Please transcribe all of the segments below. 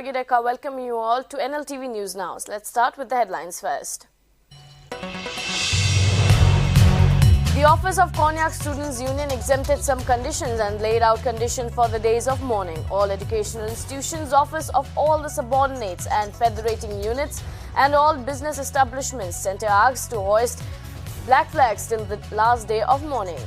Gideka. Welcome you all to Nltv News Now. Let's start with the headlines first. The Office of Konyak Students' Union exempted some conditions and laid out conditions for the days of mourning. All educational institutions, office of all the subordinates and federating units and all business establishments center asked to hoist black flags till the last day of mourning.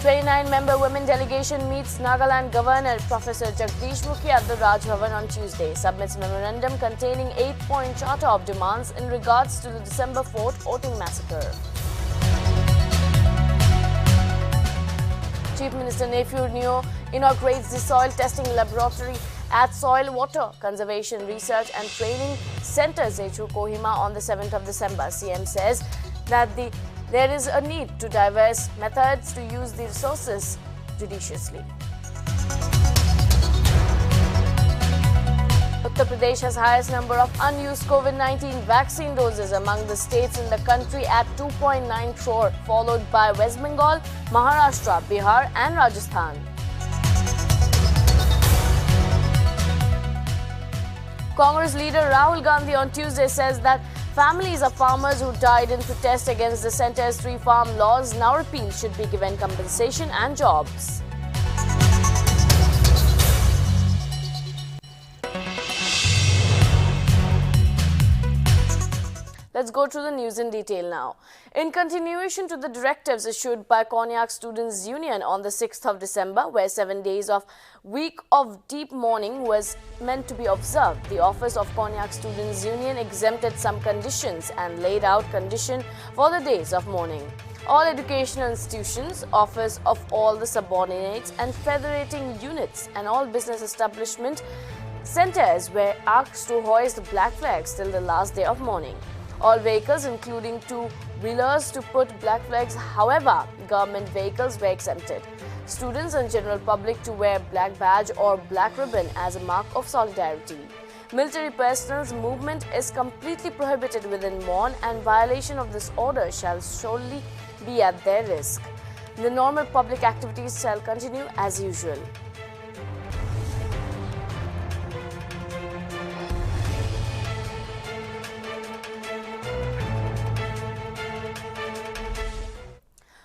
29-member women delegation meets Nagaland Governor Professor Jagdish Mukhi at the Raj Bhavan on Tuesday. Submits memorandum containing 8-point charter of demands in regards to the December 4th voting massacre. Chief Minister Nephew Neo inaugurates the soil testing laboratory at Soil Water Conservation Research and Training Centre Zechu Kohima on the 7th of December. CM says that there is a need to diverse methods to use the resources judiciously. Uttar Pradesh has highest number of unused COVID-19 vaccine doses among the states in the country at 2.9 crore, followed by West Bengal, Maharashtra, Bihar and Rajasthan. Congress leader Rahul Gandhi on Tuesday says that families of farmers who died in protest against the centre's three farm laws now repealed should be given compensation and jobs. Let's go through the news in detail now. In continuation to the directives issued by Konyak Students' Union on the 6th of December, where 7 days of week of deep mourning was meant to be observed, the Office of Konyak Students' Union exempted some conditions and laid out conditions for the days of mourning. All educational institutions, office of all the subordinates and federating units and all business establishment centers were asked to hoist black flags till the last day of mourning. All vehicles, including two-wheelers, to put black flags. However, government vehicles were exempted. Students and general public to wear black badge or black ribbon as a mark of solidarity. Military personnel's movement is completely prohibited within Mourn, and violation of this order shall surely be at their risk. The normal public activities shall continue as usual.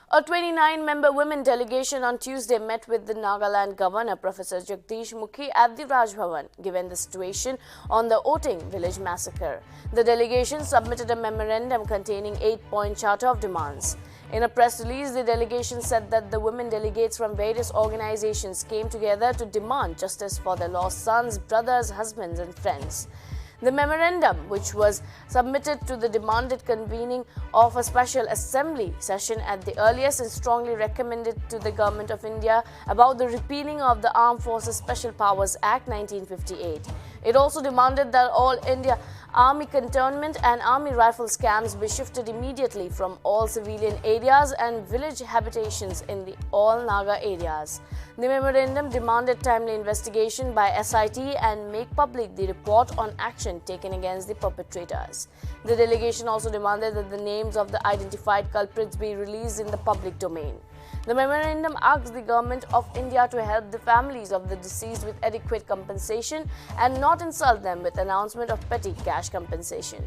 A 29-member women delegation on Tuesday met with the Nagaland Governor Professor Jagdish Mukhi at the Raj Bhavan, given the situation on the Voting village massacre. The delegation submitted a memorandum containing 8-point charter of demands. In a press release, the delegation said that the women delegates from various organizations came together to demand justice for their lost sons, brothers, husbands and friends. The memorandum, which was submitted to the demanded convening of a special assembly session at the earliest, and strongly recommended to the Government of India about the repealing of the Armed Forces Special Powers Act 1958. It also demanded that all India Army cantonment and Army rifles camps be shifted immediately from all civilian areas and village habitations in the all Naga areas. The memorandum demanded timely investigation by SIT and make public the report on action taken against the perpetrators. The delegation also demanded that the names of the identified culprits be released in the public domain. The memorandum asks the Government of India to help the families of the deceased with adequate compensation and not insult them with announcement of petty cash compensation.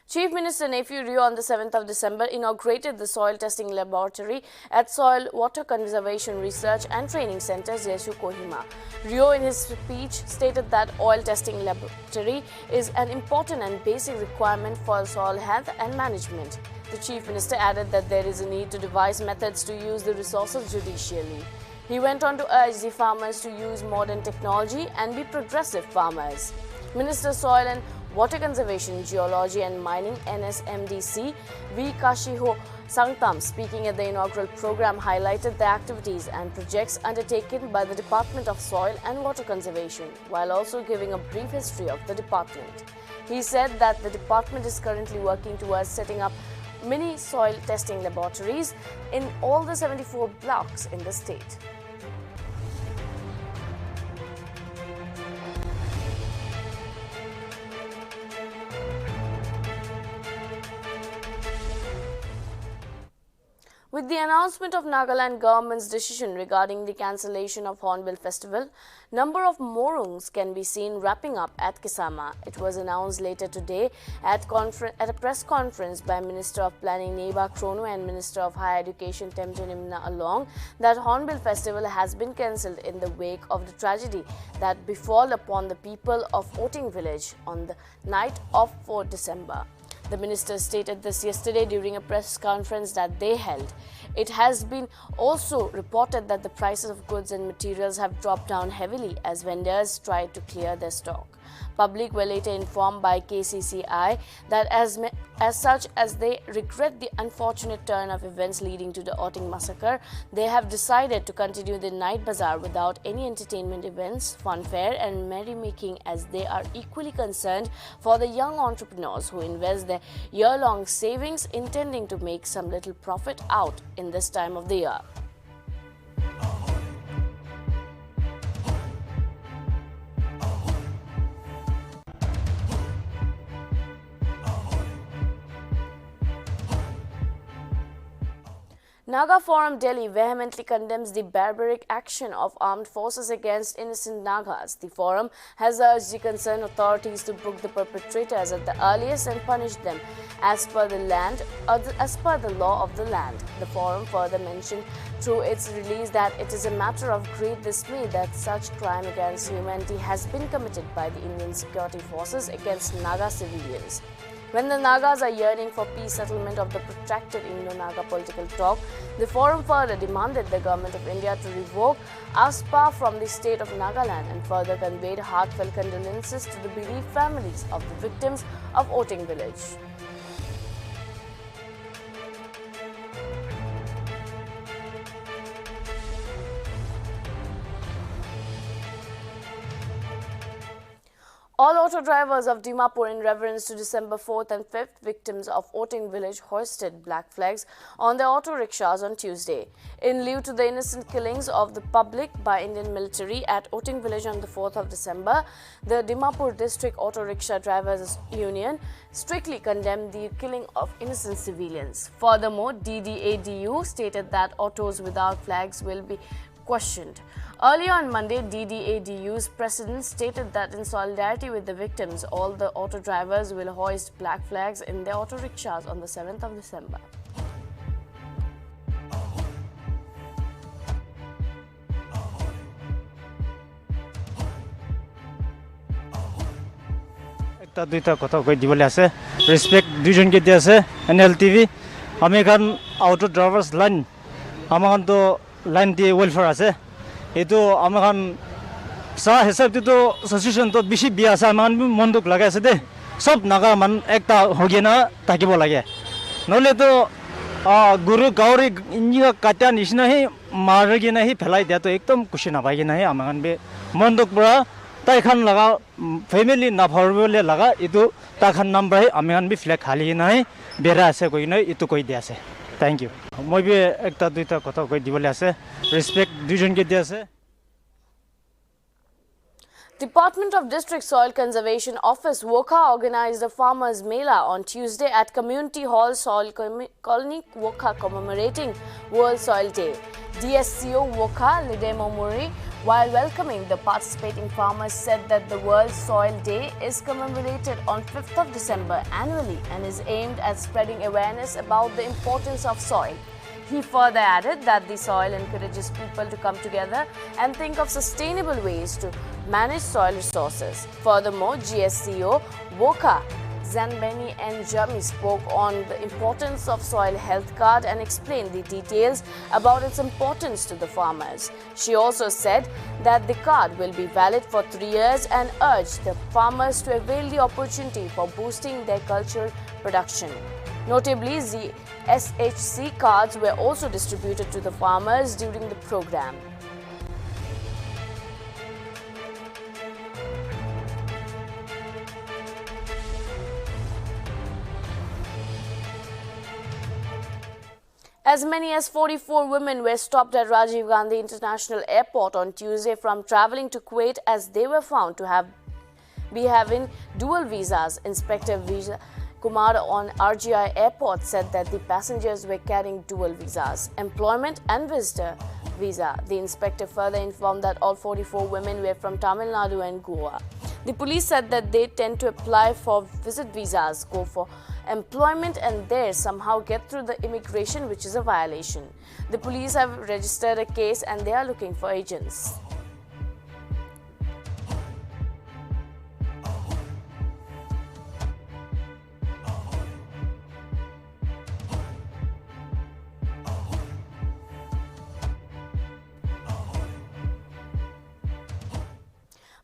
Chief Minister Nephew Rio on the 7th of December inaugurated the soil testing laboratory at Soil Water Conservation Research and Training Centre Zechu Kohima. Rio in his speech stated that oil testing laboratory is an important and basic requirement for soil health and management. The Chief Minister added that there is a need to devise methods to use the resources judicially. He went on to urge the farmers to use modern technology and be progressive farmers. Minister Soil and Water Conservation, Geology and Mining NSMDC V. Kashiho Sangtam, speaking at the inaugural program, highlighted the activities and projects undertaken by the Department of Soil and Water Conservation, while also giving a brief history of the department. He said that the department is currently working towards setting up mini soil testing laboratories in all the 74 blocks in the state. With the announcement of Nagaland government's decision regarding the cancellation of Hornbill festival, number of Mourungs can be seen wrapping up at Kisama. It was announced later today at a press conference by Minister of Planning Neba Krono and Minister of Higher Education Temja Nimna along that Hornbill festival has been cancelled in the wake of the tragedy that befell upon the people of Oting village on the night of 4 December. The minister stated this yesterday during a press conference that they held. It has been also reported that the prices of goods and materials have dropped down heavily as vendors try to clear their stock. Public were later informed by KCCI that as such as they regret the unfortunate turn of events leading to the Oting massacre, they have decided to continue the night bazaar without any entertainment events, funfair and merrymaking, as they are equally concerned for the young entrepreneurs who invest their year-long savings intending to make some little profit out in this time of the year. Naga Forum Delhi vehemently condemns the barbaric action of armed forces against innocent Nagas. The forum has urged the concerned authorities to book the perpetrators at the earliest and punish them as per the law of the land. The forum further mentioned through its release that it is a matter of great dismay that such crime against humanity has been committed by the Indian security forces against Naga civilians. When the Nagas are yearning for peace settlement of the protracted Indo-Naga political talk, the forum further demanded the government of India to revoke ASPA from the state of Nagaland and further conveyed heartfelt condolences to the bereaved families of the victims of Oting village. All auto drivers of Dimapur, in reverence to December 4th and 5th victims of Oting village, hoisted black flags on their auto rickshaws on Tuesday. In lieu to the innocent killings of the public by Indian military at Oting village on the 4th of December, the Dimapur District Auto Rickshaw Drivers Union strictly condemned the killing of innocent civilians. Furthermore, DDADU stated that autos without flags will be questioned. Earlier on Monday, DDADU's president stated that in solidarity with the victims, all the auto drivers will hoist black flags in their auto rickshaws on the 7th of December. একটা দুইটা কথা কই দিবলে আছে respect দুইজনকে দি আছে Nltv আমি এখন অটো ড্রাইভার্স লাইন আমাখন তো লাইন দিয়ে ওয়েলফেয়ার আছে এটো আমাখন সা হিসাব তো সিচুয়েশন তো বেশি বিয়া আছে আমার মন দুখ লাগা আছে দে সব নাগা মান একটা হগে না থাকিব লাগে নলে তো গুরু গাউরি ইঞ্জিয়া কাটা নিছনাহি মারগে নাহি ফেলাই দিয়া তো একদম খুশি না পাইগে নাহি আমাখন বে মন দুখ বড়া তাই খান লাগা ফ্যামিলি না ভরবলে লাগা এটো তা খান নাম্বার আমিখান বি ফ্ল্যাগ খালি নাই বেরা আছে কই নাই এটো কই দি আছে থ্যাংক ইউ মই বি একটা দুইটা কথা কই দিবলে আছে রেসপেক্ট দুইজনকে দি আছে Department of District Soil Conservation Office Wokha organized a farmers mela on Tuesday at Community Hall Soil Colony Wokha commemorating World Soil Day. DSCO Wokha Lidemo Muri, while welcoming the participating farmers, said that the World Soil Day is commemorated on 5th of December annually and is aimed at spreading awareness about the importance of soil. He further added that the soil encourages people to come together and think of sustainable ways to manage soil resources. Furthermore, GSCO Wokha Zanbeni and Jami spoke on the importance of soil health card and explained the details about its importance to the farmers. She also said that the card will be valid for 3 years and urged the farmers to avail the opportunity for boosting their cultural production. Notably, the SHC cards were also distributed to the farmers during the program. As many as 44 women were stopped at Rajiv Gandhi International Airport on Tuesday from travelling to Kuwait as they were found to be having dual visas. Inspector Kumar on RGI Airport said that the passengers were carrying dual visas, employment and visitor visa. The inspector further informed that all 44 women were from Tamil Nadu and Goa. The police said that they tend to apply for visit visas, go for employment and there somehow get through the immigration, which is a violation. The police have registered a case and they are looking for agents.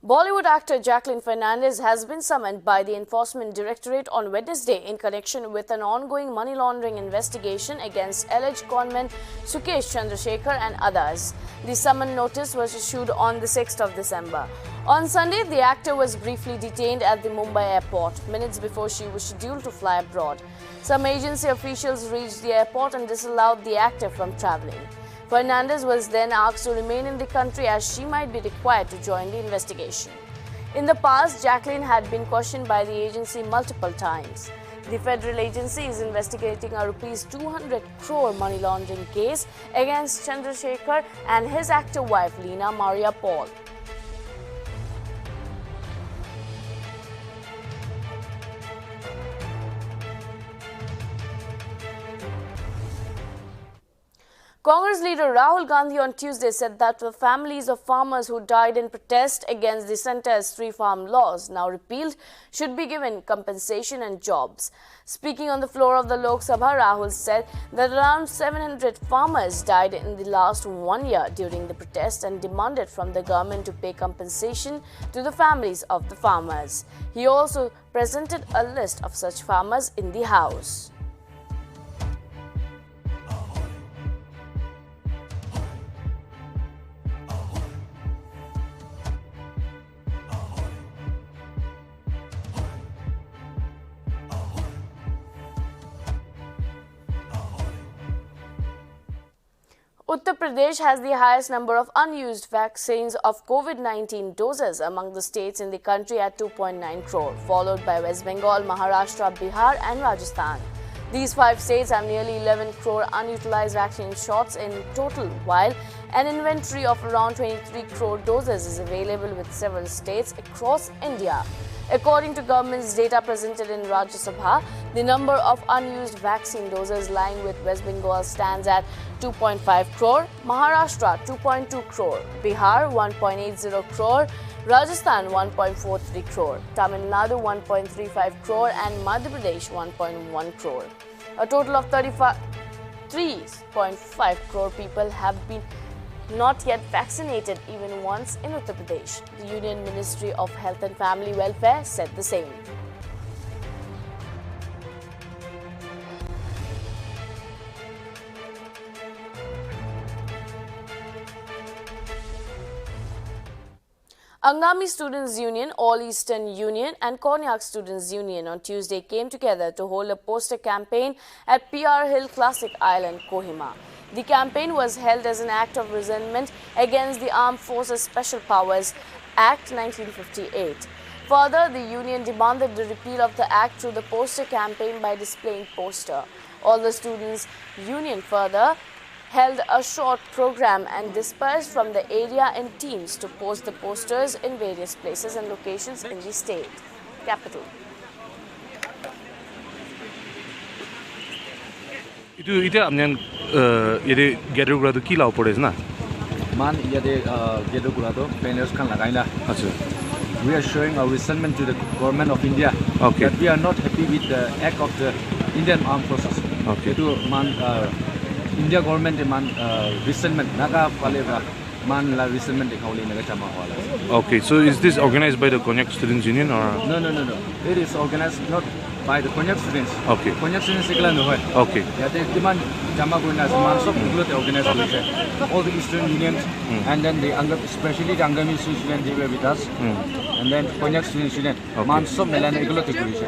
Bollywood actor Jacqueline Fernandez has been summoned by the Enforcement Directorate on Wednesday in connection with an ongoing money laundering investigation against alleged conman Sukesh Chandrasekhar and others. The summon notice was issued on the 6th of December. On Sunday, the actor was briefly detained at the Mumbai airport, minutes before she was scheduled to fly abroad. Some agency officials reached the airport and disallowed the actor from travelling. Fernandez was then asked to remain in the country as she might be required to join the investigation. In the past, Jacqueline had been questioned by the agency multiple times. The federal agency is investigating a Rs 200 crore money laundering case against Chandrasekhar and his actor wife Leena Maria Paul. Congress leader Rahul Gandhi on Tuesday said that the families of farmers who died in protest against the centre's three farm laws, now repealed, should be given compensation and jobs. Speaking on the floor of the Lok Sabha, Rahul said that around 700 farmers died in the last 1 year during the protest and demanded from the government to pay compensation to the families of the farmers. He also presented a list of such farmers in the House. Uttar Pradesh has the highest number of unused vaccines of COVID-19 doses among the states in the country at 2.9 crore, followed by West Bengal, Maharashtra, Bihar and Rajasthan. These five states have nearly 11 crore unutilized vaccine shots in total, while an inventory of around 23 crore doses is available with several states across India. According to government's data presented in Rajya Sabha, the number of unused vaccine doses lying with West Bengal stands at 2.5 crore, Maharashtra 2.2 crore, Bihar 1.80 crore, Rajasthan 1.43 crore, Tamil Nadu 1.35 crore and Madhya Pradesh 1.1 crore. A total of 3.5 crore people have been not yet vaccinated even once in Uttar Pradesh. The Union Ministry of Health and Family Welfare said the same. Angami Students Union, All Eastern Union and Konyak Students Union on Tuesday came together to hold a poster campaign at PR Hill Classic Island, Kohima. The campaign was held as an act of resentment against the Armed Forces Special Powers Act 1958. Further, the union demanded the repeal of the act through the poster campaign by displaying poster. All the students' union further held a short program and dispersed from the area in teams to post the posters in various places and locations in the state capital. Itu amnen yede gather kura to ki law pore na man yede gather kura to banners kan lagai na. Acha. We are showing our resentment to the government of India. Okay. That we are not happy with the act of the Indian armed forces. Okay. Itu man India government man resentment naga palega man la resentment dikhauli naga chama wala. Okay, so is this organized by the Konyak Students Union or? No. It is organized not by the Konyak students. Okay. Konyak students ikla no hoy. Okay. Yate demand jama koina man sob iglo te organize hoise. All the Eastern unions and then the especially the Angami students they were with us. And then Konyak students man sob melana iglo te hoise.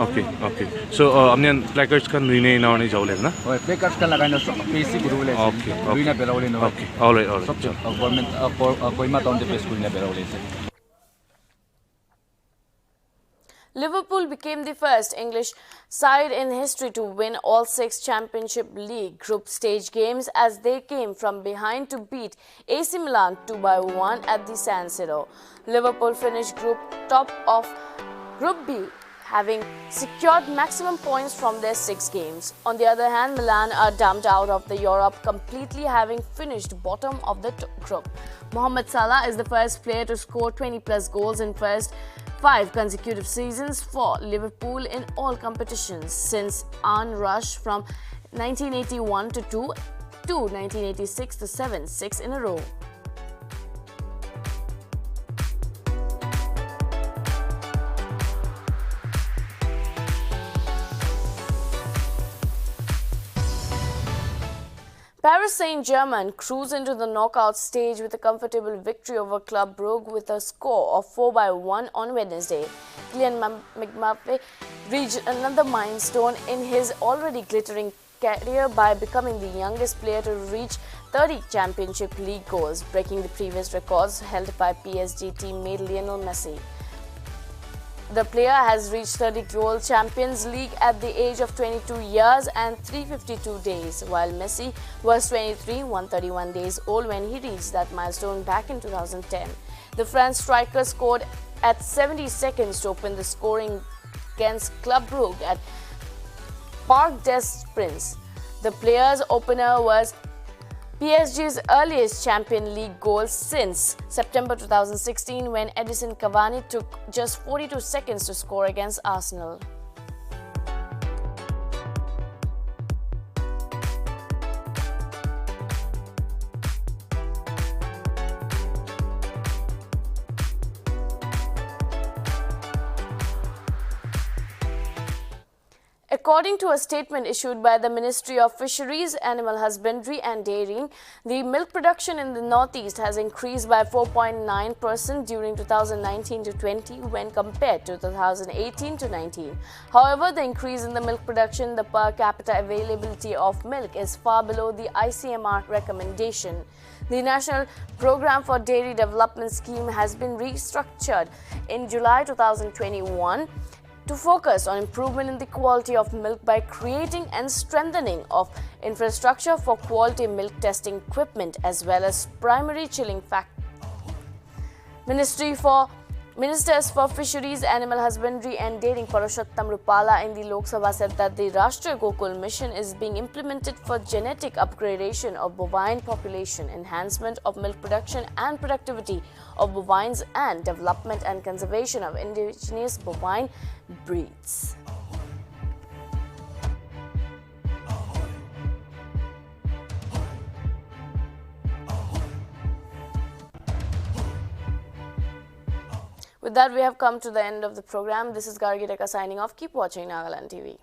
Okay. So amnen placards kan rine na ani jawle na. Hoy placards kan lagai na sob PC guru le. Okay. Rina berawle no. Okay. All right. Sob government Kohima town the best kurina berawle se. Liverpool became the first English side in history to win all 6 Championship League group stage games as they came from behind to beat AC Milan 2-1 at the San Siro. Liverpool finished group top of Group B, having secured maximum points from their 6 games. On the other hand, Milan are dumped out of the Europe completely, having finished bottom of the group. Mohamed Salah is the first player to score 20+ goals in first 5 consecutive seasons for Liverpool in all competitions since Arne Rush from 1981 to 1986 to 7, 6 in a row. Paris Saint-Germain cruised into the knockout stage with a comfortable victory over Club Brugge with a score of 4-1 on Wednesday. Kylian Mbappe reached another milestone in his already glittering career by becoming the youngest player to reach 30 Championship League goals, breaking the previous records held by PSG teammate Lionel Messi. The player has reached 30-goal Champions League at the age of 22 years and 352 days, while Messi was 23, 131 days old when he reached that milestone back in 2010. The French striker scored at 70 seconds to open the scoring against Club Brugge at Parc des Princes. The player's opener was PSG's earliest Champions League goal since September 2016 when Edinson Cavani took just 42 seconds to score against Arsenal. According to a statement issued by the Ministry of Fisheries, Animal Husbandry and Dairying, the milk production in the northeast has increased by 4.9% during 2019-20 when compared to 2018-19. However, the increase in the milk production, the per capita availability of milk is far below the ICMR recommendation. The National Program for Dairy Development Scheme has been restructured in July 2021 to focus on improvement in the quality of milk by creating and strengthening of infrastructure for quality milk testing equipment as well as primary chilling factories. Ministers for Fisheries, Animal Husbandry and Dairying Purushottam Rupala in the Lok Sabha said that the Rashtriya Gokul mission is being implemented for genetic upgradation of bovine population, enhancement of milk production and productivity of bovines and development and conservation of indigenous bovine breeds. With that, we have come to the end of the program. This is Gargi Deka signing off. Keep watching Nagaland TV.